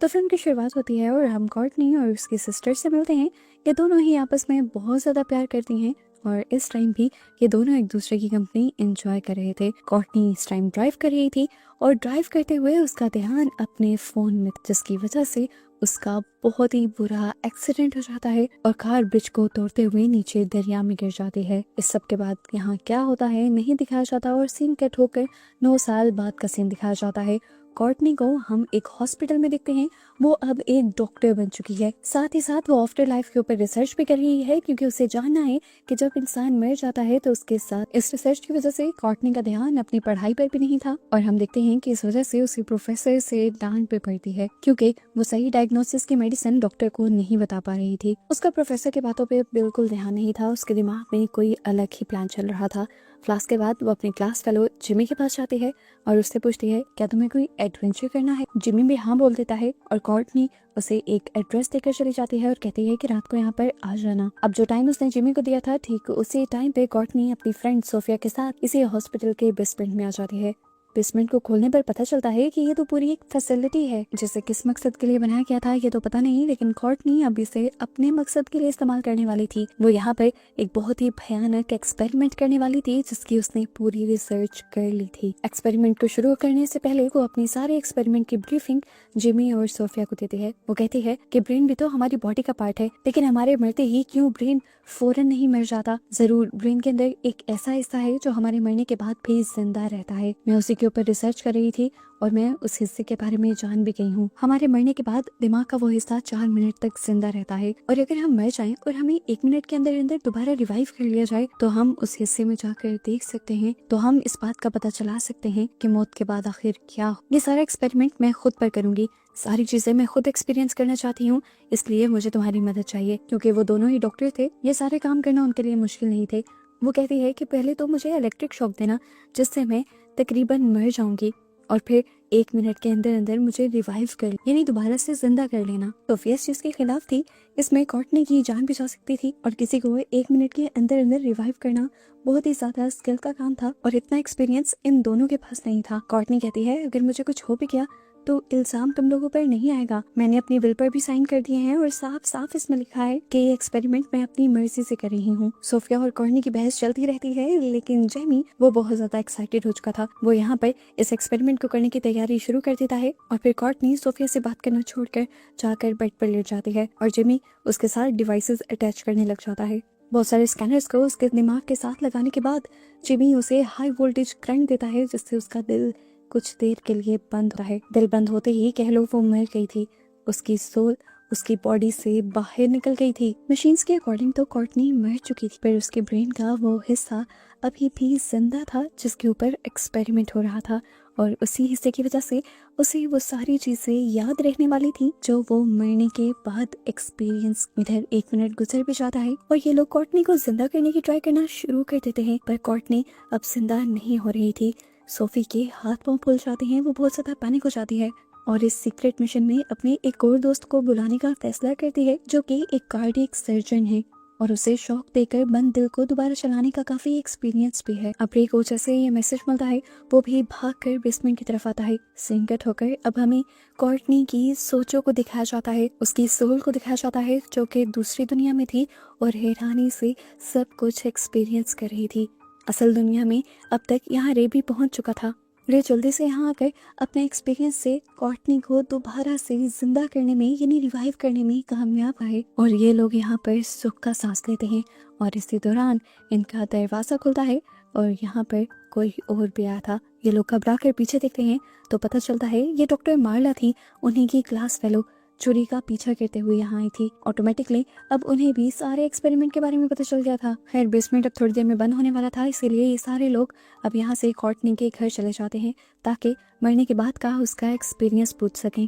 तो फिल्म की शुरुआत होती है और हम कॉर्टनी और उसकी सिस्टर से मिलते हैं। ये दोनों ही आपस में बहुत ज़्यादा प्यार करती हैं और इस टाइम भी ये दोनों एक दूसरे की कंपनी एंजॉय कर रहे थे। कॉर्टनी इस टाइम ड्राइव कर रही थी और ड्राइव करते हुए उसका ध्यान अपने फ़ोन में, जिसकी वजह से उसका बहुत ही बुरा एक्सीडेंट हो जाता है और कार ब्रिज को तोड़ते हुए नीचे दरिया में गिर जाती है। इस सब के बाद यहाँ क्या होता है नहीं दिखाया जाता और सीन कट होकर 9 साल बाद का सीन दिखाया जाता है। कॉर्टनी को हम एक हॉस्पिटल में देखते हैं। वो अब एक डॉक्टर बन चुकी है, साथ ही साथ वो आफ्टर लाइफ के ऊपर रिसर्च भी कर रही है, क्योंकि उसे जानना है कि जब इंसान मर जाता है तो उसके साथ इस रिसर्च की वजह से कॉर्टनी का ध्यान अपनी पढ़ाई पर भी नहीं था और हम देखते हैं कि इस वजह से उसे प्रोफेसर से डांट भी पड़ती है, क्योंकि वो सही डायग्नोसिस की मेडिसिन डॉक्टर को नहीं बता पा रही थी। उसका प्रोफेसर की बातों पे बिल्कुल ध्यान नहीं था, उसके दिमाग में कोई अलग ही प्लान चल रहा था। क्लास के बाद वो अपने क्लास फेलो जिमी के पास जाती है और उससे पूछती है क्या तुम्हें कोई एडवेंचर करना है। जिमी भी हाँ बोल देता है और कॉर्टनी उसे एक एड्रेस देकर चली जाती है और कहती है कि रात को यहाँ पर आ जाना। अब जो टाइम उसने जिमी को दिया था, ठीक उसी टाइम पे कॉर्टनी अपनी फ्रेंड सोफिया के साथ इसी हॉस्पिटल के बेसमेंट में आ जाती है। बेसमेंट को खोलने पर पता चलता है कि ये तो पूरी एक फैसिलिटी है, जिसे किस मकसद के लिए बनाया गया था ये तो पता नहीं, लेकिन कॉर्टनी अब इसे अपने मकसद के लिए इस्तेमाल करने वाली थी। वो यहाँ पर एक बहुत ही भयानक एक्सपेरिमेंट करने वाली थी, जिसकी उसने पूरी रिसर्च कर ली थी। एक्सपेरिमेंट को शुरू करने से पहले वो अपनी सारे एक्सपेरिमेंट की ब्रीफिंग जिमी और सोफिया को देती है। वो कहती है कि ब्रेन भी तो हमारी बॉडी का पार्ट है, लेकिन हमारे मरते ही क्यों ब्रेन फौरन नहीं मर जाता। जरूर ब्रेन के अंदर एक ऐसा हिस्सा है जो हमारे मरने के बाद भी जिंदा रहता है। मैं उसी के ऊपर रिसर्च कर रही थी और मैं उस हिस्से के बारे में जान भी गई हूँ। हमारे मरने के बाद दिमाग का वो हिस्सा 4 मिनट तक जिंदा रहता है और अगर हम मर जाएं और हमें 1 मिनट के अंदर अंदर दोबारा रिवाइव कर लिया जाए तो हम उस हिस्से में जाकर देख सकते हैं, तो हम इस बात का पता चला सकते हैं कि मौत के बाद आखिर क्या हो। ये सारा एक्सपेरिमेंट मैं खुद पर करूंगी, सारी चीजें मैं खुद एक्सपीरियंस करना चाहती हूँ, इसलिए मुझे तुम्हारी मदद चाहिए। क्योंकि वो दोनों ही डॉक्टर थे, ये सारे काम करना उनके लिए मुश्किल नहीं थे। वो कहती है कि पहले तो मुझे इलेक्ट्रिक शॉक देना, जिससे मैं तकरीबन मर जाऊंगी, और फिर 1 मिनट के अंदर अंदर मुझे रिवाइव कर यानी दोबारा से जिंदा कर लेना। सोफिया इस चीज के खिलाफ थी, इसमें कॉर्टनी की जान भी जा सकती थी और किसी को 1 मिनट के अंदर अंदर रिवाइव करना बहुत ही ज्यादा स्किल का काम था और इतना एक्सपीरियंस इन दोनों के पास नहीं था। कॉर्टनी कहती है अगर मुझे कुछ हो भी गया तो इल्जाम तुम लोगों पर नहीं आएगा, मैंने अपनी विल पर भी साइन कर दिए हैं और साफ साफ इसमें लिखा है कि ये एक्सपेरिमेंट मैं अपनी मर्जी से कर रही हूँ। सोफिया और कॉर्टनी की बहस चलती रहती है, लेकिन जेमी वो बहुत ज्यादा एक्साइटेड हो चुका था। वो यहाँ पर इस एक्सपेरिमेंट को करने की तैयारी शुरू कर देता है और फिर कॉर्टनी सोफिया से बात करना छोड़कर जाकर बेड पर लेट जाती है और जेमी उसके साथ डिवाइसेस अटैच करने लग जाता है। बहुत सारे स्कैनर्स को उसके दिमाग के साथ लगाने के बाद जिमी उसे हाई वोल्टेज करंट देता है, जिससे उसका दिल कुछ देर के लिए बंद होता है। दिल बंद होते ही कह लो वो मर गई थी, उसकी सोल उसकी बॉडी से बाहर निकल गई थी। मशीन्स के अकॉर्डिंग तो कॉर्टनी मर चुकी थी, पर उसके ब्रेन का वो हिस्सा अभी भी जिंदा था जिसके ऊपर एक्सपेरिमेंट हो रहा था और उसी हिस्से की वजह से उसे वो सारी चीजें याद रहने वाली थी जो वो मरने के बाद एक्सपीरियंस। इधर 1 मिनट गुजर भी जाता है और ये लोग कॉर्टनी को जिंदा करने की ट्राई करना शुरू कर देते हैं, पर कॉर्टनी अब जिंदा नहीं हो रही थी। सोफी के हाथ पांव फूल जाते हैं, वो बहुत ज्यादा पैनिक हो जाती है और इस सीक्रेट मिशन में अपने एक और दोस्त को बुलाने का फैसला करती है जो कि एक कार्डियक सर्जन है और उसे शॉक देकर बंद दिल को दोबारा चलाने का काफी एक्सपीरियंस भी है। अब को जैसे ये मैसेज मिलता है वो भी भागकर बेसमेंट की तरफ आता है। सिंकट होकर अब हमें कॉर्टनी की सोचों को दिखाया जाता है, उसकी सोल को दिखाया जाता है जो कि दूसरी दुनिया में थी और हैरानी से सब कुछ एक्सपीरियंस कर रही थी। असल दुनिया में अब तक यहाँ रे भी पहुंच चुका था। रे जल्दी से यहाँ आकर अपने एक्सपीरियंस से कॉर्टनी को दोबारा से जिंदा करने में यानी रिवाइव करने में कामयाब आए और ये लोग यहाँ पर सुख का सांस लेते हैं और इसी दौरान इनका दरवाजा खुलता है और यहाँ पर कोई और भी आया था। ये लोग घबरा कर पीछे देखते हैं तो पता चलता है ये डॉक्टर मार्ला थी, उन्हीं की क्लास फेलो चोरी का पीछा करते हुए यहाँ आई थी। ऑटोमेटिकली अब उन्हें भी सारे एक्सपेरिमेंट के बारे में पता चल गया था। खैर बेसमेंट अब थोड़ी देर में बंद होने वाला था, इसीलिए ये सारे लोग अब यहाँ से कॉर्टनी के घर चले जाते हैं ताकि मरने के बाद का उसका एक्सपीरियंस पूछ सकें।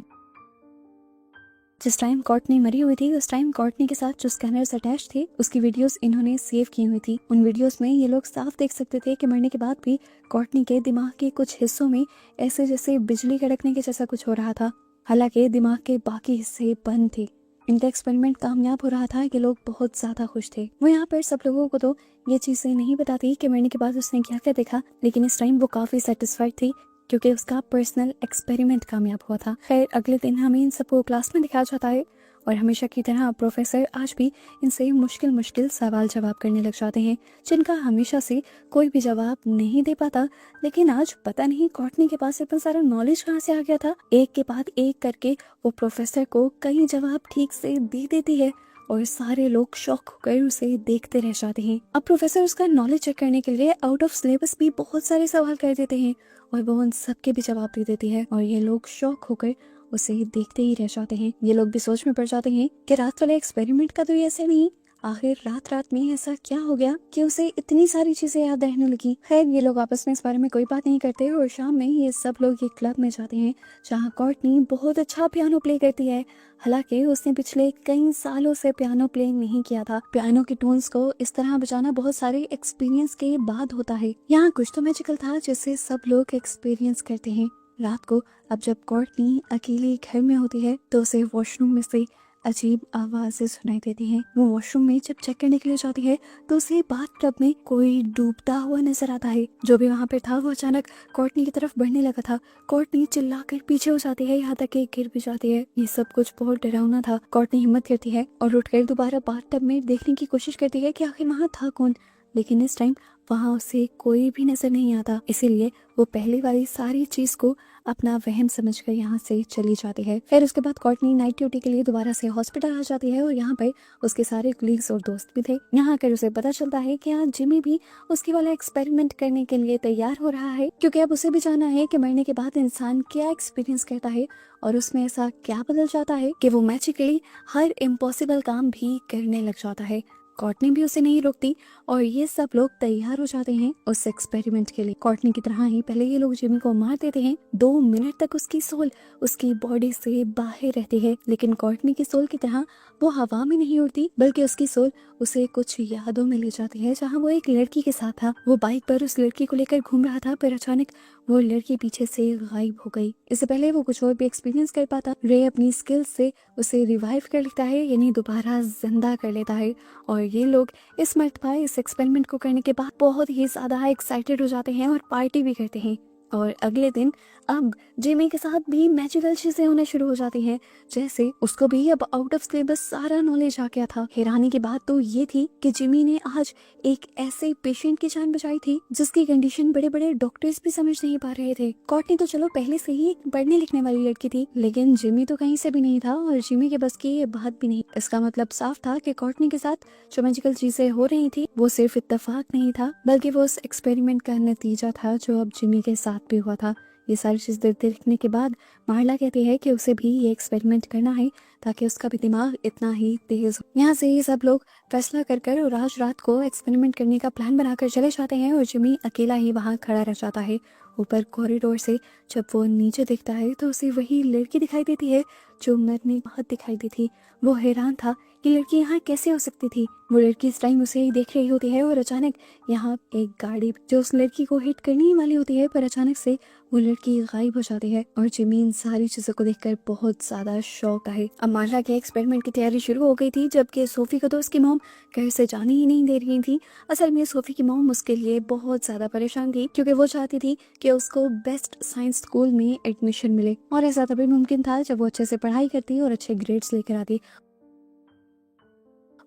जिस टाइम कॉर्टनी मरी हुई थी उस टाइम कॉर्टनी के साथ जो स्कैनर्स अटैच थे उसकी वीडियोस इन्होंने सेव की हुई थी। उन वीडियोस में ये लोग साफ देख सकते थे कि मरने के बाद भी कॉर्टनी के दिमाग के कुछ हिस्सों में ऐसे जैसे बिजली कड़कने के जैसा कुछ हो रहा था, हालांकि दिमाग के बाकी हिस्से बंद थे। इनका एक्सपेरिमेंट कामयाब हो रहा था कि लोग बहुत ज्यादा खुश थे। वो यहाँ पर सब लोगों को तो ये चीजें नहीं बताती कि मरने के बाद उसने क्या क्या देखा, लेकिन इस टाइम वो काफी सेटिस्फाइड थी क्योंकि उसका पर्सनल एक्सपेरिमेंट कामयाब हुआ था। खैर अगले दिन हमें इन सबको क्लास में दिखाया जाता है और हमेशा की तरह प्रोफेसर आज भी इनसे मुश्किल मुश्किल सवाल जवाब करने लग जाते हैं, जिनका हमेशा से कोई भी जवाब नहीं दे पाता। लेकिन आज पता नहीं कॉर्टनी के पास इतना सारा नॉलेज कहाँ से आ गया था। एक के बाद एक करके वो प्रोफेसर को कई जवाब ठीक से दे देती है और सारे लोग शॉक होकर उसे देखते रह जाते हैं। अब प्रोफेसर उसका नॉलेज चेक करने के लिए आउट ऑफ सिलेबस भी बहुत सारे सवाल कर देते हैं और वो उन सबके भी जवाब दे देती है और ये लोग शॉक होकर उसे देखते ही रह जाते हैं। ये लोग भी सोच में पड़ जाते हैं कि रात वाले एक्सपेरिमेंट का तो ये ऐसे नहीं, आखिर रात रात में ऐसा क्या हो गया कि उसे इतनी सारी चीजें याद रहने लगी। खैर ये लोग आपस में इस बारे में कोई बात नहीं करते और शाम में ये सब लोग एक क्लब में जाते हैं जहाँ कॉर्टनी बहुत अच्छा पियानो प्ले करती है। हालांकि उसने पिछले कई सालों से पियानो प्ले नहीं किया था। पियानो की टून्स को इस तरह बजाना बहुत सारे एक्सपीरियंस के बाद होता है। यहाँ कुछ तो मैजिकल था जिससे सब लोग एक्सपीरियंस करते हैं। रात को अब जब कॉर्टनी अकेली घर में होती है तो उसे वॉशरूम में से अजीब आवाजें सुनाई देती हैं। वो वॉशरूम में जब चेक करने के लिए जाती है तो उसे बाथटब में कोई डूबता हुआ नजर आता है। जो भी वहाँ पे था वो अचानक कॉर्टनी की तरफ बढ़ने लगा था। कॉर्टनी चिल्लाकर पीछे हो जाती है, यहाँ तक कि गिर भी जाती है। ये सब कुछ बहुत डरावना था। कॉर्टनी हिम्मत करती है और उठकर दोबारा बाथटब में देखने की कोशिश करती है कि आखिर वहाँ था कौन, लेकिन इस टाइम वहाँ उसे कोई भी नजर नहीं आता। इसीलिए वो पहले वाली सारी चीज को अपना वहम समझकर यहाँ से चली जाती है। फिर उसके बाद कॉर्टनी नाइट ड्यूटी के लिए दोबारा से हॉस्पिटल आ जाती है और यहाँ पर उसके सारे कलीग्स और दोस्त भी थे। यहाँ आकर उसे पता चलता है कि आज जिमी भी उसकी वाला एक्सपेरिमेंट करने के लिए तैयार हो रहा है, क्योंकि अब उसे भी जाना है कि मरने के बाद इंसान क्या एक्सपीरियंस करता है और उसमें ऐसा क्या बदल जाता है कि वो मैजिकली हर इम्पॉसिबल काम भी करने लग जाता है। कॉर्टनी भी उसे नहीं रोकती और ये सब लोग तैयार हो जाते हैं उस एक्सपेरिमेंट के लिए। कॉर्टनी की तरह ही पहले ये लोग जिमी को मार देते हैं। 2 मिनट तक उसकी सोल उसकी बॉडी से बाहर रहती है, लेकिन कॉर्टनी की सोल की तरह वो हवा में नहीं उड़ती, बल्कि उसकी सोल उसे कुछ यादों में ले जाती है जहाँ वो एक लड़की के साथ था। वो बाइक पर उस लड़की को लेकर घूम रहा था, पर अचानक वो लड़की पीछे से गायब हो गई। इससे पहले वो कुछ और भी एक्सपीरियंस कर पाता, रे अपनी स्किल्स से उसे रिवाइव कर लेता है, यानी दोबारा जिंदा कर लेता है। और ये लोग इस मर्तबा इस एक्सपेरिमेंट को करने के बाद बहुत ही ज्यादा एक्साइटेड हो जाते हैं और पार्टी भी करते हैं। और अगले दिन अब जिमी के साथ भी मैजिकल चीजें होने शुरू हो जाती हैं, जैसे उसको भी अब आउट ऑफ सिलेबस सारा नॉलेज आ गया था। हैरानी की बात तो ये थी कि जिमी ने आज एक ऐसे पेशेंट की जान बचाई थी जिसकी कंडीशन बड़े बड़े डॉक्टर्स भी समझ नहीं पा रहे थे। कॉर्टनी तो चलो पहले से ही एक पढ़ने लिखने वाली लड़की थी, लेकिन जिमी तो कहीं से भी नहीं था और जिमी के बस की ये बात भी नहीं। इसका मतलब साफ था कि कॉर्टनी के साथ जो मैजिकल चीजें हो रही थी वो सिर्फ इत्तेफाक नहीं था, बल्कि वो उस एक्सपेरिमेंट का नतीजा था जो अब जिमी के साथ भी हुआ था। ये सारी चीजें देखने के बाद मार्ला कहती है कि उसे भी ये एक्सपेरिमेंट करना है ताकि उसका भी दिमाग इतना ही तेज हो। यहाँ से ये सब लोग फैसला कर और आज रात को एक्सपेरिमेंट करने का प्लान बनाकर चले जाते हैं और जिमी अकेला ही वहाँ खड़ा रह जाता है। ऊपर कॉरिडोर से जब वो नीचे देखता है तो उसे वही लड़की दिखाई देती है जो मरने बाद दिखाई दी थी। वो हैरान था कि लड़की यहाँ कैसे हो सकती थी। वो लड़की इस टाइम उसे ही देख रही होती है और अचानक यहाँ एक गाड़ी जो उस लड़की को हिट करने ही वाली होती है, पर अचानक से वो लड़की गायब हो जाती है और जिमी इन सारी चीजों को देखकर बहुत ज्यादा शॉक है। अब मार्ला के एक्सपेरिमेंट की तैयारी शुरू हो गई थी, जबकि सोफी को तो उसकी मॉम घर से जाने ही नहीं दे रही थी। असल में सोफी की मॉम उसके लिए बहुत ज्यादा परेशान थी, क्योंकि वो चाहती थी कि उसको बेस्ट साइंस स्कूल में एडमिशन मिले और ऐसा तभी मुमकिन था जब वो अच्छे से पढ़ाई करती और अच्छे ग्रेड्स लेकर आती।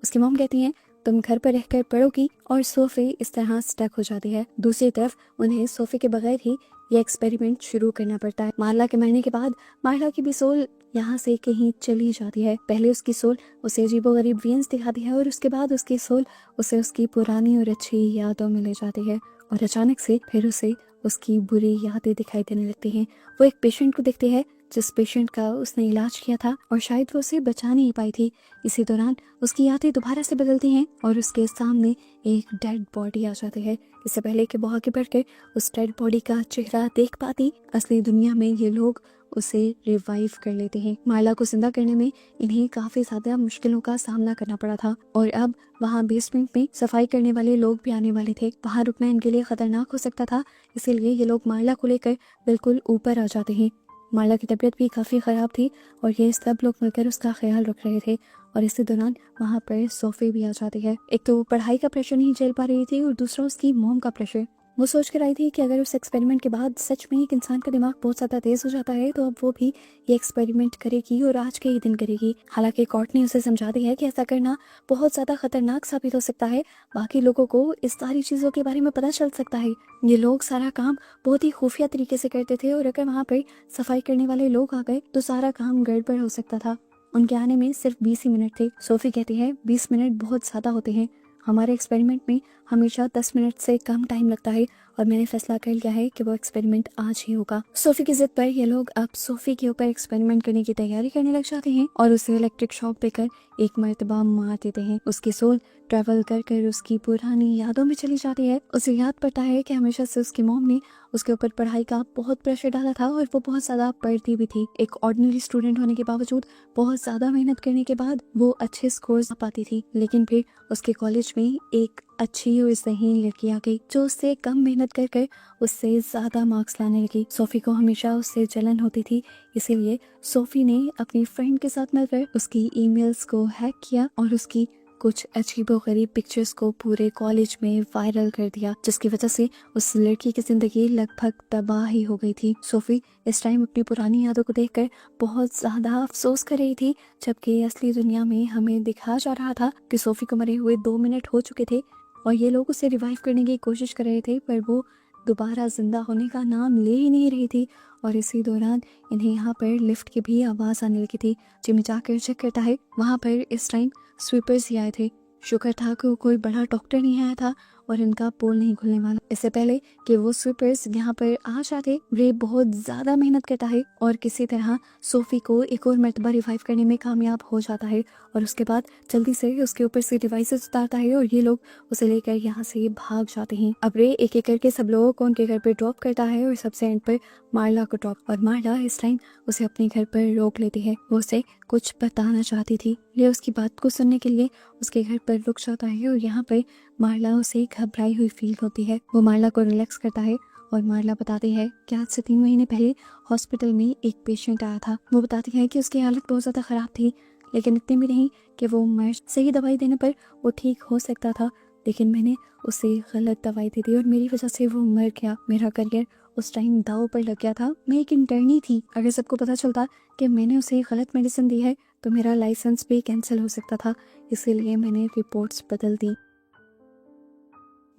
उसकी मॉम कहती हैं तुम घर पर रहकर पढ़ोगी और सोफी इस तरह स्टक हो जाती है। दूसरी तरफ उन्हें सोफी के बगैर ही ये एक्सपेरिमेंट शुरू करना पड़ता है। मार्ला के मरने के बाद मार्ला की भी सोल यहाँ से कहीं चली जाती है। पहले उसकी सोल उसे अजीबोगरीब विजन्स दिखाती है और उसके बाद उसकी सोल उसे उसकी पुरानी और अच्छी यादों में ले जाती है और अचानक से फिर उसे उसकी बुरी यादें दिखाई देने लगती हैं। वो एक पेशेंट को देखती है जिस पेशेंट का उसने इलाज किया था और शायद वो उसे बचा नहीं पाई थी। इसी दौरान उसकी यादें दोबारा से बदलती हैं और उसके सामने एक डेड बॉडी आ जाती है। इससे पहले कि वो आगे बढ़कर उस डेड बॉडी का चेहरा देख पाती, असली दुनिया में ये लोग उसे रिवाइव कर लेते हैं। मार्ला को जिंदा करने में इन्हें काफी ज्यादा मुश्किलों का सामना करना पड़ा था और अब वहाँ बेसमेंट में सफाई करने वाले लोग भी आने वाले थे। वहाँ रुकना इनके लिए खतरनाक हो सकता था, इसीलिए ये लोग मार्ला को लेकर बिल्कुल ऊपर आ जाते हैं। मार्ला की तबीयत भी काफ़ी ख़राब थी और ये सब लोग मिलकर उसका ख्याल रख रहे थे और इसी दौरान वहाँ पर सोफी भी आ जाती है। एक तो वो पढ़ाई का प्रेशर नहीं झेल पा रही थी और दूसरा उसकी मॉम का प्रेशर। वो सोच कर आई थी कि अगर उस एक्सपेरिमेंट के बाद सच में एक इंसान का दिमाग बहुत ज़्यादा तेज हो जाता है तो अब वो भी ये एक्सपेरिमेंट करेगी और आज के ही दिन करेगी। हालांकि कोर्टनी उसे समझाती है कि ऐसा करना बहुत ज़्यादा खतरनाक साबित हो सकता है, बाकी लोगों को इस सारी चीज़ों के बारे में पता चल सकता है। ये लोग सारा काम बहुत ही खुफिया तरीके से करते थे और अगर वहाँ पर सफाई करने वाले लोग आ गए तो सारा काम गड़बड़ हो सकता था। उनके आने में सिर्फ 20 ही मिनट थे। सोफी कहती है 20 मिनट बहुत ज़्यादा होते हैं, हमारे एक्सपेरिमेंट में हमेशा 10 मिनट से कम टाइम लगता है और मैंने फैसला कर लिया है कि वो एक्सपेरिमेंट आज ही होगा। सोफी की जिद पर ये लोग अब सोफी के ऊपर एक्सपेरिमेंट करने की तैयारी करने लग जाते हैं और उसे इलेक्ट्रिक शॉक देकर एक मर्तबा मार देते हैं। उसकी सोल ट्रेवल कर कर उसकी पुरानी यादों में चली जाती है। उसे याद पड़ता है कि हमेशा से उसकी मॉम ने उसके ऊपर पढ़ाई का बहुत प्रेशर डाला था और वो बहुत ज्यादा पढ़ती भी थी। एक ऑर्डिनरी स्टूडेंट होने के बावजूद बहुत ज्यादा मेहनत करने के बाद वो अच्छे स्कोर्स पाती थी, लेकिन फिर उसके कॉलेज में एक अच्छी और ज़हीन लड़की आ गई जो उससे कम मेहनत कर कर उससे ज्यादा मार्क्स लाने लगी। सोफी को हमेशा उससे जलन होती थी, इसीलिए सोफी ने अपनी फ्रेंड के साथ मिलकर उसकी ईमेल्स को हैक किया और उसकी कुछ अजीबोगरीब पिक्चर्स को पूरे कॉलेज में वायरल कर दिया, जिसकी वजह से उस लड़की की जिंदगी लगभग तबाह ही हो गई थी। सोफी इस टाइम अपनी पुरानी यादों को देखकर बहुत ज्यादा अफसोस कर रही थी, जबकि असली दुनिया में हमें दिखाया जा रहा था कि सोफी को मरे हुए 2 मिनट हो चुके थे और ये लोग उसे रिवाइव करने की कोशिश कर रहे थे, पर वो दोबारा जिंदा होने का नाम ले ही नहीं रही थी। और इसी दौरान इन्हें यहाँ पर लिफ्ट की भी आवाज़ आने लगी थी। जिमी जाकर चेक करता है, वहाँ पर इस टाइम स्वीपर्स ही आए थे। शुक्र था कि कोई बड़ा डॉक्टर नहीं आया था और इनका पोल नहीं खुलने वाला। इससे पहले कि वो स्वीपर्स यहाँ पर आ जाते, रे बहुत ज्यादा मेहनत करता है और किसी तरह सोफी को एक और मर्तबा रिवाइव करने में कामयाब हो जाता है और उसके बाद जल्दी से उसके ऊपर से डिवाइसेस उतारता है और ये लोग उसे लेकर यहाँ से भाग जाते हैं। अब रे एक एक करके सब लोगों को उनके घर पर ड्रॉप करता है और सबसे एंड पर मार्ला को ड्रॉप, और मार्ला इस टाइम उसे अपने घर पर रोक लेती है। वो उसे कुछ बताना चाहती थी, रे उसकी बात को सुनने के लिए उसके घर पर रुक जाता है और यहाँ पर मार्ला उसे घबराई हुई फील होती है। वो मार्ला को रिलैक्स करता है और मार्ला बताती है कि आज से 3 महीने पहले हॉस्पिटल में एक पेशेंट आया था। वो बताती है कि उसकी हालत बहुत ज़्यादा ख़राब थी, लेकिन इतनी भी नहीं कि वो मर, सही दवाई देने पर वो ठीक हो सकता था, लेकिन मैंने उसे गलत दवाई दी थी और मेरी वजह से वो मर गया। मेरा करियर उस टाइम दाव पर लग गया था। मैं एक इंटर्नी थी, अगर सबको पता चलता कि मैंने उसे गलत मेडिसिन दी है तो मेरा लाइसेंस भी कैंसिल हो सकता था, इसीलिए मैंने रिपोर्ट्स बदल दी।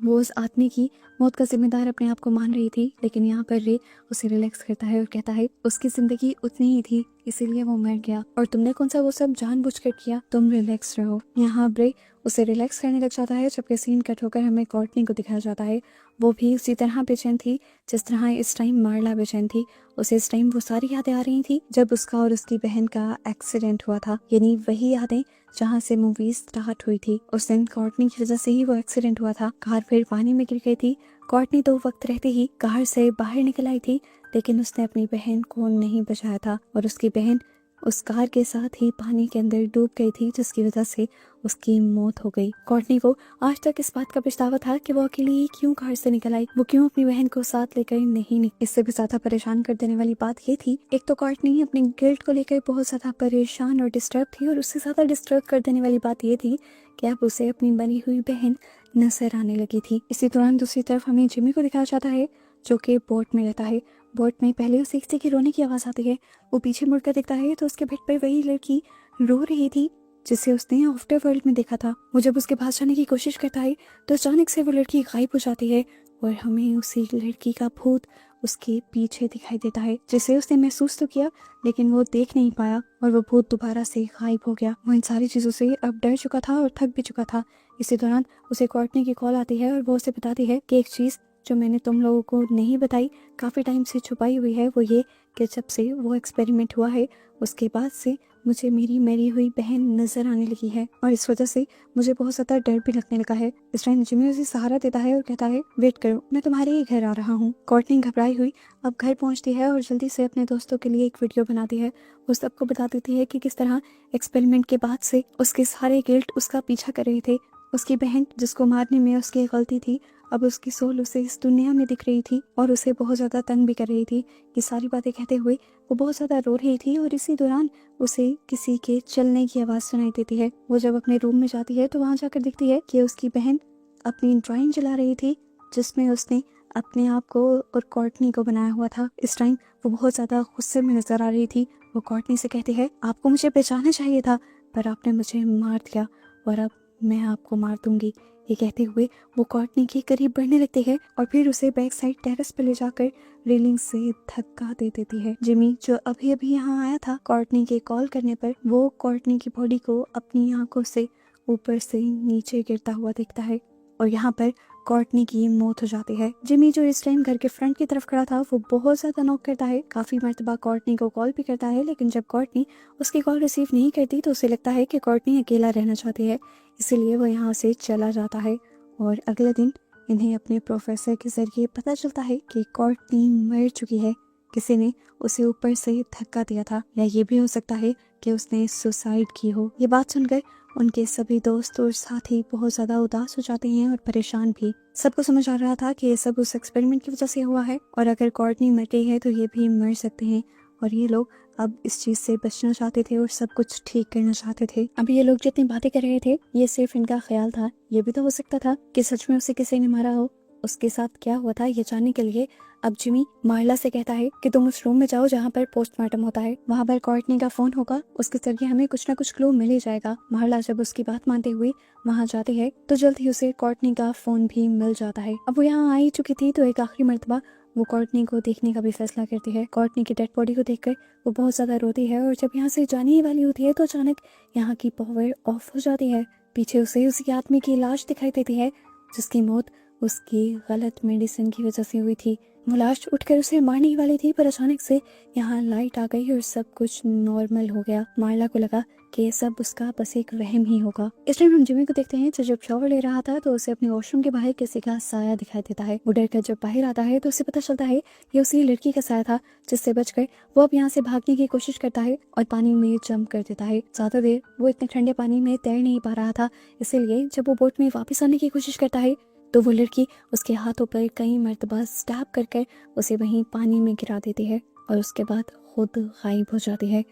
वो उस आदमी की मौत का जिम्मेदार अपने आप को मान रही थी, लेकिन यहाँ पर रे उसे रिलैक्स करता है और कहता है उसकी जिंदगी उतनी ही थी, इसीलिए वो मर गया और तुमने कौन सा वो सब जानबूझकर किया, तुम रिलैक्स रहो। यहाँ रे उसे रिलैक्स करने लग जाता है, जबकि सीन कट होकर हमें कोर्टनी को दिखाया जाता है। वो भी उसी तरह बेचैन थी जिस तरह इस टाइम मार्ला बेचैन थी। उसे इस टाइम वो सारी यादें आ रही थी जब उसका और उसकी बहन का एक्सीडेंट हुआ था, यानी वही यादें जहाँ से मूवी स्टार्ट हुई थी। उस दिन कोर्टनी की वजह से ही वो एक्सीडेंट हुआ था। कार फिर पानी में गिर गई थी। कोर्टनी तो वक्त रहते ही कार से बाहर निकल आई थी, लेकिन उसने अपनी बहन को नहीं बचाया था और उसकी बहन उस कार के साथ ही पानी के अंदर डूब गई थी, जिसकी वजह से उसकी मौत हो गई। कोर्टनी को आज तक इस बात का पछतावा था कि वो अकेली क्यों कार से निकल आई, वो क्यों अपनी बहन को साथ लेकर नहीं निकली। इससे भी ज्यादा परेशान कर देने वाली बात ये थी, एक तो कोर्टनी अपने गिल्ट को लेकर बहुत ज्यादा परेशान और डिस्टर्ब थी, और उससे ज्यादा डिस्टर्ब कर देने वाली बात ये थी कि अब उसे अपनी बनी हुई बहन नजर आने लगी थी। इसी दौरान दूसरी तरफ हमें जिमी को दिखाया जाता है जो कि बोट में रहता है। बोट में पहले उसे किसी की रोने की आवाज आती है। वो पीछे मुड़कर देखता है तो उसके बेड पर वही लड़की रो रही थी जिसे उसने आफ्टर वर्ल्ड में देखा था। वो जब उसके पास जाने की कोशिश करता है तो अचानक से वो लड़की गायब हो जाती है और हमें उसी लड़की का भूत उसके पीछे दिखाई देता है, जिसे उसने महसूस तो किया लेकिन वो देख नहीं पाया और वो भूत दोबारा से गायब हो गया। वो इन सारी चीजों से अब डर चुका था और थक भी चुका था। इसी दौरान उसे कोर्टनी की कॉल आती है और वो उसे बताती है कि एक चीज जो मैंने तुम लोगों को नहीं बताई, काफी टाइम से छुपाई हुई है, वो ये कि जब से वो एक्सपेरिमेंट हुआ है उसके बाद से मुझे मेरी मरी हुई बहन नजर आने लगी है और इस वजह से मुझे बहुत ज्यादा डर भी लगने लगा है। इस टाइम जिमी उसे सहारा देता है और कहता है वेट करो, मैं तुम्हारे ही घर आ रहा हूँ। कोर्टनी घबराई हुई अब घर पहुंचती है और जल्दी से अपने दोस्तों के लिए एक वीडियो बनाती है। वो सबको बता देती है कि किस तरह एक्सपेरिमेंट के बाद से उसके सारे गिल्ट उसका पीछा कर रहे थे। उसकी बहन जिसको मारने में उसकी गलती थी, अब उसकी सोल उसे इस दुनिया में दिख रही थी और उसे बहुत ज्यादा तंग भी कर रही थी। ये सारी बातें कहते हुए वो बहुत ज्यादा रो रही थी और इसी दौरान उसे किसी के चलने की आवाज सुनाई देती है। वो जब अपने रूम में जाती है तो वहां जाकर दिखती है कि उसकी बहन अपनी ड्राइंग जला रही थी जिसमें उसने अपने आप को और कोर्टनी को बनाया हुआ था। इस टाइम वो बहुत ज़्यादा गुस्से में नजर आ रही थी। वो कोर्टनी से कहती है, आपको मुझे पहचानना चाहिए था, पर आपने मुझे मार दिया और अब मैं आपको मार दूंगी। ये कहते हुए वो कोर्टनी के करीब बढ़ने लगती है और फिर उसे बैक साइड टेरेस पर ले जाकर रेलिंग से धक्का दे देती है। जिमी, जो अभी अभी यहाँ आया था कोर्टनी के कॉल करने पर, वो कोर्टनी की बॉडी को अपनी आंखों से ऊपर से नीचे गिरता हुआ देखता है और यहाँ पर कोर्टनी की मौत हो जाती है। जिमी, जो इस टाइम घर के फ्रंट की तरफ खड़ा था, वो बहुत ज्यादा नॉक करता है। काफी मर्तबा कोर्टनी को कॉल भी करता है, लेकिन जब कोर्टनी उसकी कॉल रिसीव नहीं करती तो उसे लगता है कि कोर्टनी अकेला रहना चाहती है, इसीलिए वो यहाँ से चला जाता है। और अगले दिन इन्हें अपने प्रोफेसर के जरिए पता चलता है कि कोर्टनी मर चुकी है। किसी ने उसे ऊपर से धक्का दिया था, या ये भी हो सकता है कि उसने सुसाइड की हो। ये बात सुनकर उनके सभी दोस्त और साथी बहुत ज्यादा उदास हो जाते हैं और परेशान भी। सबको समझ आ रहा था कि ये सब उस एक्सपेरिमेंट की वजह से हुआ है और अगर कोर्टनी मर गई है तो ये भी मर सकते हैं, और ये लोग अब इस चीज से बचना चाहते थे और सब कुछ ठीक करना चाहते थे। अभी ये लोग जितनी बातें कर रहे थे ये सिर्फ इनका ख्याल था। ये भी तो हो सकता था कि सच में उसे किसी ने मारा हो। उसके साथ क्या हुआ था ये जानने के लिए अब जिमी मार्ला से कहता है कि तुम उस रूम में जाओ जहाँ पर पोस्टमार्टम होता है, वहाँ पर कोर्टनी का फोन होगा, उसके जरिए हमें कुछ ना कुछ क्लू मिल ही जाएगा। मार्ला जब उसकी बात मानते हुए वहाँ जाती है तो जल्द ही उसे कोर्टनी का फोन भी मिल जाता है। अब वो यहाँ आ ही चुकी थी तो एक आखिरी मर्तबा वो कोर्टनी को देखने का भी फैसला करती है। कोर्टनी की डेड बॉडी को देखकर वो बहुत ज्यादा रोती है और जब यहाँ से जाने ही वाली होती है तो अचानक यहाँ की पावर ऑफ हो जाती है। पीछे उसे उसकी आदमी की लाश दिखाई देती है जिसकी मौत उसकी गलत मेडिसिन की वजह से हुई थी। वो लाश उठकर उसे मारने ही वाली थी, पर अचानक से यहाँ लाइट आ गई और सब कुछ नॉर्मल हो गया। मार्ला को लगा कि ये सब उसका बस एक वहम ही होगा। इस टाइम हम जिमी को देखते हैं, जब शावर ले रहा था तो उसे अपने वॉशरूम के बाहर किसी का साया दिखाई देता है। वो डर कर जब बाहर आता है तो उसे पता चलता है ये उसी लड़की का साया था जिससे बचकर वो अब यहाँ से भागने की कोशिश करता है और पानी में जंप कर देता है। ज्यादा देर वो इतने ठंडे पानी में तैर नहीं पा रहा था, इसीलिए जब वो बोट में वापस आने की कोशिश करता है तो वो लड़की उसके हाथों पर कई मर्तबा स्टैब कर उसे वहीं पानी में गिरा देती है और उसके बाद खुद गायब हो जाती है।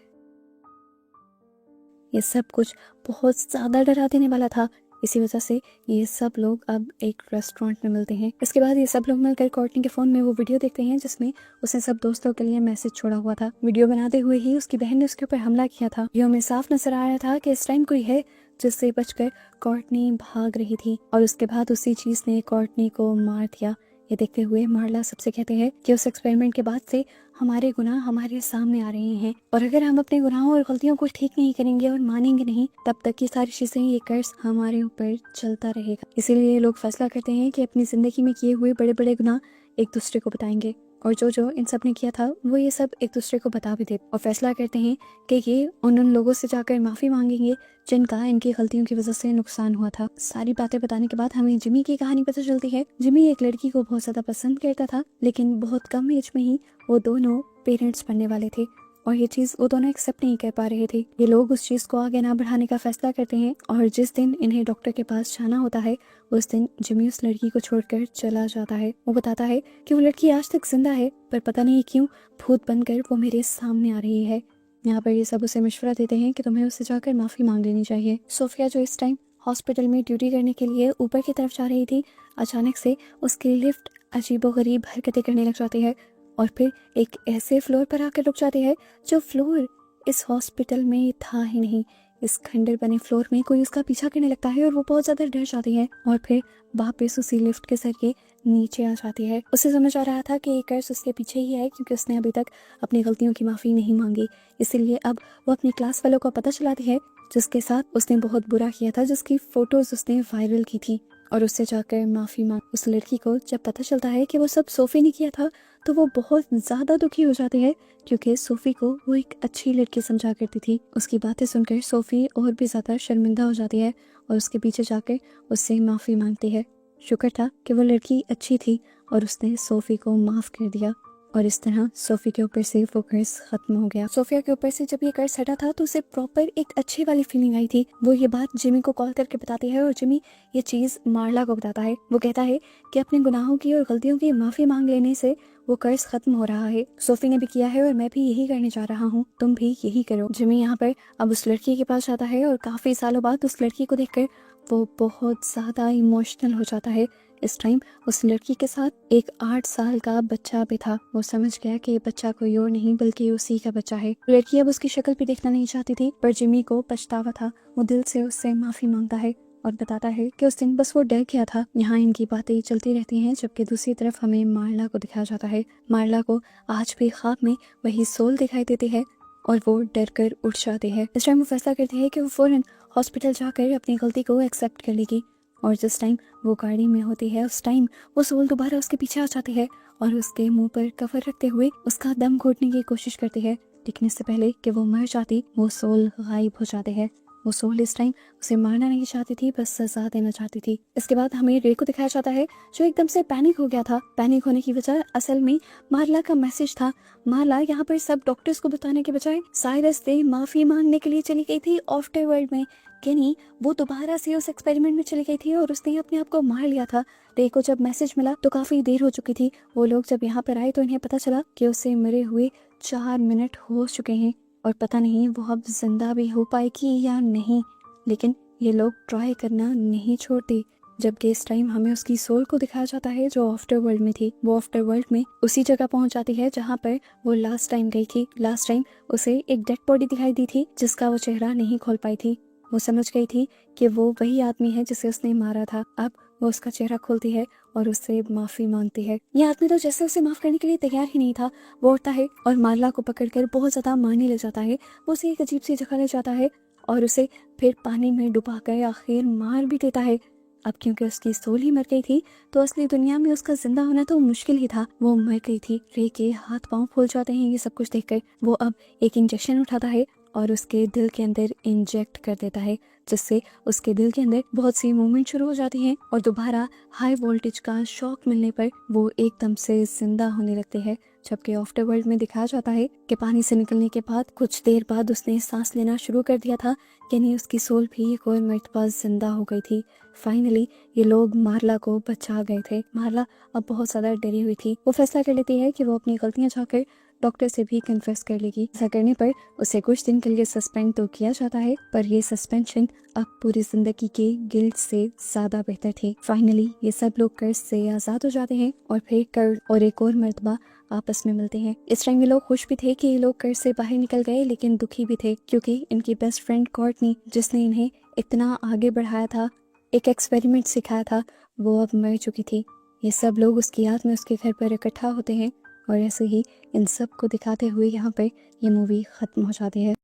ये सब कुछ बहुत ज्यादा डरा देने वाला था, इसी वजह से ये सब लोग अब एक रेस्टोरेंट में मिलते हैं। इसके बाद ये सब लोग मिलकर कोर्टनी के फोन में वो वीडियो देखते हैं जिसमें उसने सब दोस्तों के लिए मैसेज छोड़ा हुआ था। वीडियो बनाते हुए ही उसकी बहन ने उसके ऊपर हमला किया था। वीडियो में साफ नजर आ रहा था कि इस टाइम कोई है जिससे बचकर कोर्टनी भाग रही थी और उसके बाद उसी चीज ने कोर्टनी को मार दिया। ये देखते हुए मार्ला सबसे कहते हैं कि उस एक्सपेरिमेंट के बाद से हमारे गुनाह हमारे सामने आ रहे हैं और अगर हम अपने गुनाहों और गलतियों को ठीक नहीं करेंगे और मानेंगे नहीं तब तक ये सारी चीजें, ये कर्ज हमारे ऊपर चलता रहेगा। इसीलिए लोग फैसला करते हैं कि अपनी जिंदगी में किए हुए बड़े बड़े गुनाह एक दूसरे को बताएंगे और जो जो इन सब ने किया था वो ये सब एक दूसरे को बता भी दे और फैसला करते हैं कि ये उन लोगों से जाकर माफी मांगेंगे जिनका इनकी गलतियों की वजह से नुकसान हुआ था। सारी बातें बताने के बाद हमें जिमी की कहानी पता चलती है। जिमी एक लड़की को बहुत ज्यादा पसंद करता था, लेकिन बहुत कम एज में ही वो दोनों पेरेंट्स बनने वाले थे और ये चीज वो दोनों एक्सेप्ट नहीं कर पा रहे थे। ये लोग उस चीज को आगे ना बढ़ाने का फैसला करते हैं और जिस दिन इन्हें डॉक्टर के पास जाना होता है उस दिन जिमी उस लड़की को छोड़कर चला जाता है। वो बताता है कि वो लड़की आज तक जिंदा है पर पता नहीं क्यों भूत बनकर वो मेरे सामने आ रही है। यहाँ पर ये सब उसे मशवरा देते हैं कि तुम्हें उससे जाकर माफी मांग लेनी चाहिए। सोफिया, जो इस टाइम हॉस्पिटल में ड्यूटी करने के लिए ऊपर की तरफ जा रही थी, अचानक से उसकी लिफ्ट अजीबोगरीब हरकतें करने लग जाती है और फिर एक ऐसे फ्लोर पर आकर रुक जाती है जो फ्लोर इस हॉस्पिटल में था ही नहीं। इस खंडर बने फ्लोर में कोई उसका पीछा करने लगता है और वो बहुत ज्यादा डर जाती है और फिर वापस उसी लिफ्ट के जरिए नीचे आ जाती है। उसे समझ आ रहा था कि ये कर्ज उसके पीछे ही है क्योंकि उसने अभी तक अपनी गलतियों की माफी नहीं मांगी। इसीलिए अब वो अपनी क्लास वालों को पता चलाती है जिसके साथ उसने बहुत बुरा किया था, जिसकी फोटोज उसने वायरल की थी और उससे जाकर माफी मांग। उस लड़की को जब पता चलता है कि वो सब सोफी ने किया था तो वो बहुत ज्यादा दुखी हो जाती है क्योंकि सोफी को वो एक अच्छी लड़की समझा करती थी। उसकी बातें सुनकर सोफी और भी ज्यादा शर्मिंदा हो जाती है और उसके पीछे जाकर उससे माफी मांगती है। शुक्र था कि वो लड़की अच्छी थी और उसने सोफी को माफ कर दिया और इस तरह सोफी के ऊपर से वो कर्ज खत्म हो गया। सोफिया के ऊपर से जब ये कर्ज हटा था तो उसे प्रॉपर एक अच्छी वाली फीलिंग आई थी। वो ये बात जिमी को कॉल करके बताती है और जिमी ये चीज मार्ला को बताता है। वो कहता है कि अपने गुनाहों की और गलतियों की माफी मांग लेने से वो कर्ज खत्म हो रहा है। सोफी ने भी किया है और मैं भी यही करने जा रहा हूँ, तुम भी यही करो। जिमी यहाँ पर अब उस लड़की के पास जाता है और काफी सालों बाद उस लड़की को देखकर वो बहुत ज्यादा इमोशनल हो जाता है। इस टाइम उस लड़की के साथ एक 8 साल का बच्चा भी था। वो समझ गया कि ये बच्चा कोई और नहीं बल्कि उसी का बच्चा है। लड़की अब उसकी शक्ल भी देखना नहीं चाहती थी, पर जिमी को पछतावा था। वो दिल से उससे माफी मांगता है और बताता है कि उस दिन बस वो डर गया था। यहाँ इनकी बातें चलती रहती हैं, जबकि दूसरी तरफ हमें मार्ला को दिखाया जाता है। मार्ला को आज भी ख्वाब में वही सोल दिखाई देती है और वो डर कर उठ जाती है। इस टाइम वो फैसला करती है कि वो फौरन हॉस्पिटल जाकर अपनी गलती को एक्सेप्ट कर लेगी। और जिस टाइम वो गाड़ी में होती है उस टाइम वो सोल दोबारा उसके पीछे आ जाती है और उसके मुंह पर कवर रखते हुए उसका दम घोटने की कोशिश करती है, लेकिन इससे पहले कि वो मर जाती वो सोल गायब हो जाते हैं। वो सोल इस टाइम उसे मारना नहीं चाहती थी, बस सजा देना चाहती थी। इसके बाद हमें रे को दिखाया जाता है जो एकदम से पैनिक हो गया था। पैनिक होने की वजह असल में मार्ला का मैसेज था। मार्ला यहाँ पर सब डॉक्टर्स को बताने के बजाय साइरस से माफी मांगने के लिए चली गई थी आफ्टर वर्ल्ड में। यानी वो दोबारा से उस एक्सपेरिमेंट में चली गई थी और उसने अपने आप को मार लिया था। रे को जब मैसेज मिला तो काफी देर हो चुकी थी। वो लोग जब यहाँ पर आए तो इन्हें पता चला कि उसे मरे हुए 4 मिनट हो चुके हैं और पता नहीं वो अब जिंदा भी हो पाएगी या नहीं। लेकिन ये लोग ट्राई करना नहीं छोड़ते। जबकि इस टाइम हमें उसकी सोल को दिखाया जाता है जो आफ्टर वर्ल्ड में थी। वो आफ्टर वर्ल्ड में उसी जगह पहुंच जाती है जहां पर वो लास्ट टाइम गई थी। लास्ट टाइम उसे एक डेड बॉडी दिखाई दी थी जिसका वो चेहरा नहीं खोल पाई थी। वो समझ गई थी कि वो वही आदमी है जिसे उसने मारा था। अब वो उसका चेहरा खोलती है और उससे माफी मांगती है। ये आदमी तो जैसे उसे माफ करने के लिए तैयार ही नहीं था। वो उठता है और मार्ला को पकड़कर बहुत ज्यादा मारने ले जाता है। वो उसे एक अजीब सी जगह ले जाता है और उसे फिर पानी में डुबाकर आखिर मार भी देता है। अब क्योंकि उसकी सोल ही मर गई थी तो असली दुनिया में उसका जिंदा होना तो मुश्किल ही था। वो मर गई थी। रे के हाथ पांव फूल जाते हैं ये सब कुछ देखकर। वो अब एक इंजेक्शन उठाता है और उसके दिल के अंदर इंजेक्ट कर देता है, जिससे उसके दिल के अंदर बहुत सी मूवमेंट शुरू हो जाती हैं और दोबारा हाई वोल्टेज का शॉक मिलने पर वो एकदम से जिंदा होने लगते हैं। जबकि आफ्टर वर्ल्ड में दिखाया जाता है कि पानी से निकलने के बाद कुछ देर बाद उसने सांस लेना शुरू कर दिया था, यानी उसकी सोल भी एक और मर्तबा जिंदा हो गई थी। फाइनली ये लोग मार्ला को बचा गए थे। मार्ला अब बहुत ज्यादा डरी हुई थी। वो फैसला कर लेती है कि वो अपनी गलतियां जाकर डॉक्टर से भी कन्फेस कर लेगी। ऐसा करने पर उसे कुछ दिन के लिए सस्पेंड तो किया जाता है, पर ये सस्पेंशन अब पूरी जिंदगी के गिल्ट से ज्यादा बेहतर थी। फाइनली ये सब लोग कर्ज से आजाद हो जाते हैं और फिर कर्ज और एक और मर्तबा आपस में मिलते हैं। इस टाइम ये लोग खुश भी थे कि ये लोग कर्ज से बाहर निकल गए, लेकिन दुखी भी थे क्योंकि इनकी बेस्ट फ्रेंड कॉर्टनी, जिसने इन्हें इतना आगे बढ़ाया था, एक एक्सपेरिमेंट सिखाया था, वो अब मर चुकी थी। ये सब लोग उसकी याद में उसके घर पर इकट्ठा होते हैं और ऐसे ही इन सब को दिखाते हुए यहाँ पर ये मूवी खत्म हो जाती है।